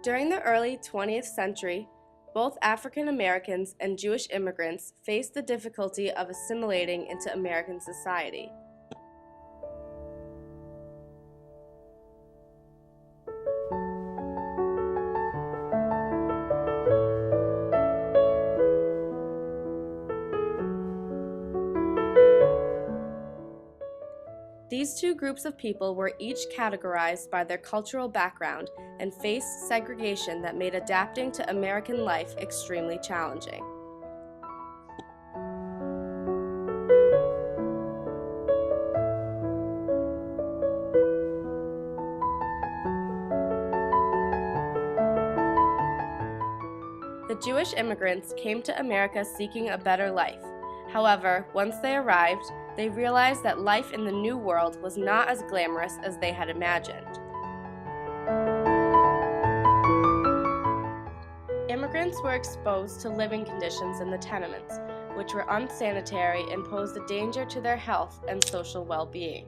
During the early 20th century, both African Americans and Jewish immigrants faced the difficulty of assimilating into American society. These two groups of people were each categorized by their cultural background and faced segregation that made adapting to American life extremely challenging. The Jewish immigrants came to America seeking a better life. However, once they arrived, they realized that life in the New World was not as glamorous as they had imagined. Immigrants were exposed to living conditions in the tenements, which were unsanitary and posed a danger to their health and social well-being.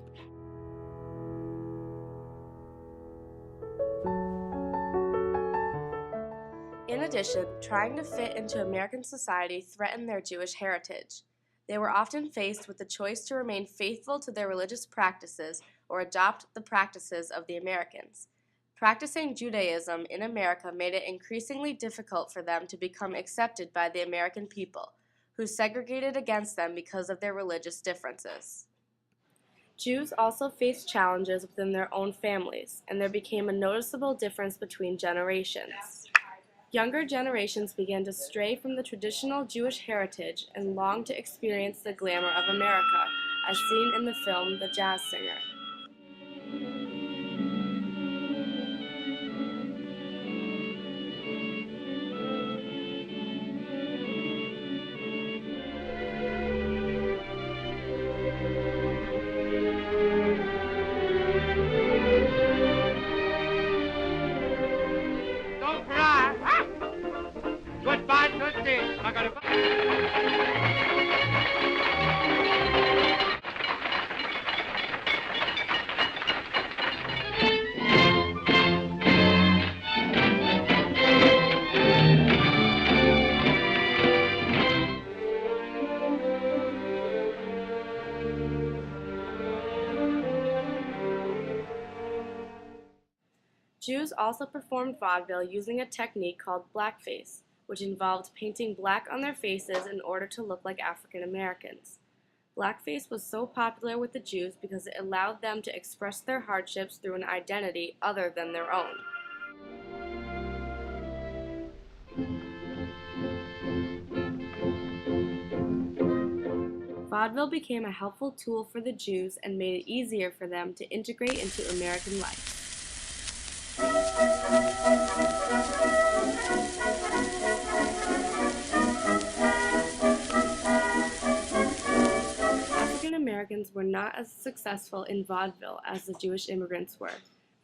In addition, trying to fit into American society threatened their Jewish heritage. They were often faced with the choice to remain faithful to their religious practices or adopt the practices of the Americans. Practicing Judaism in America made it increasingly difficult for them to become accepted by the American people, who segregated against them because of their religious differences. Jews also faced challenges within their own families, and there became a noticeable difference between generations. Younger generations began to stray from the traditional Jewish heritage and longed to experience the glamour of America, as seen in the film The Jazz Singer. Goodbye, good day. I gotta Jews also performed vaudeville using a technique called blackface, which involved painting black on their faces in order to look like African Americans. Blackface was so popular with the Jews because it allowed them to express their hardships through an identity other than their own. Vaudeville became a helpful tool for the Jews and made it easier for them to integrate into American life. African Americans were not as successful in vaudeville as the Jewish immigrants were,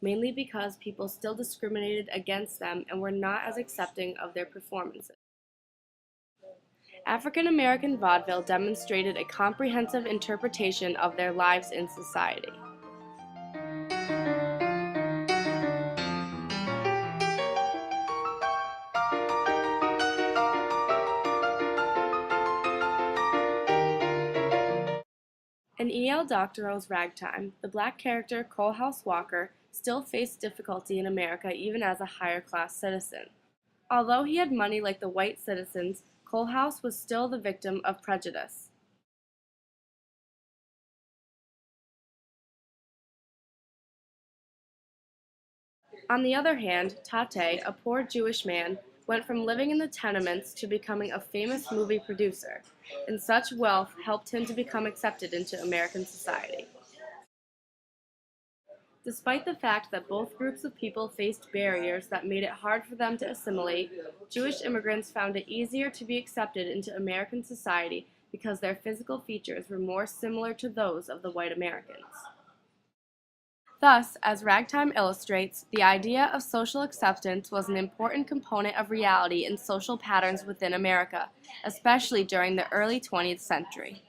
mainly because people still discriminated against them and were not as accepting of their performances. African American vaudeville demonstrated a comprehensive interpretation of their lives in society. In E.L. Doctorow's Ragtime, the black character Coalhouse Walker still faced difficulty in America even as a higher-class citizen. Although he had money like the white citizens, Coalhouse was still the victim of prejudice. On the other hand, Tate, a poor Jewish man, went from living in the tenements to becoming a famous movie producer, and such wealth helped him to become accepted into American society. Despite the fact that both groups of people faced barriers that made it hard for them to assimilate, Jewish immigrants found it easier to be accepted into American society because their physical features were more similar to those of the white Americans. Thus, as Ragtime illustrates, the idea of social acceptance was an important component of reality in social patterns within America, especially during the early 20th century.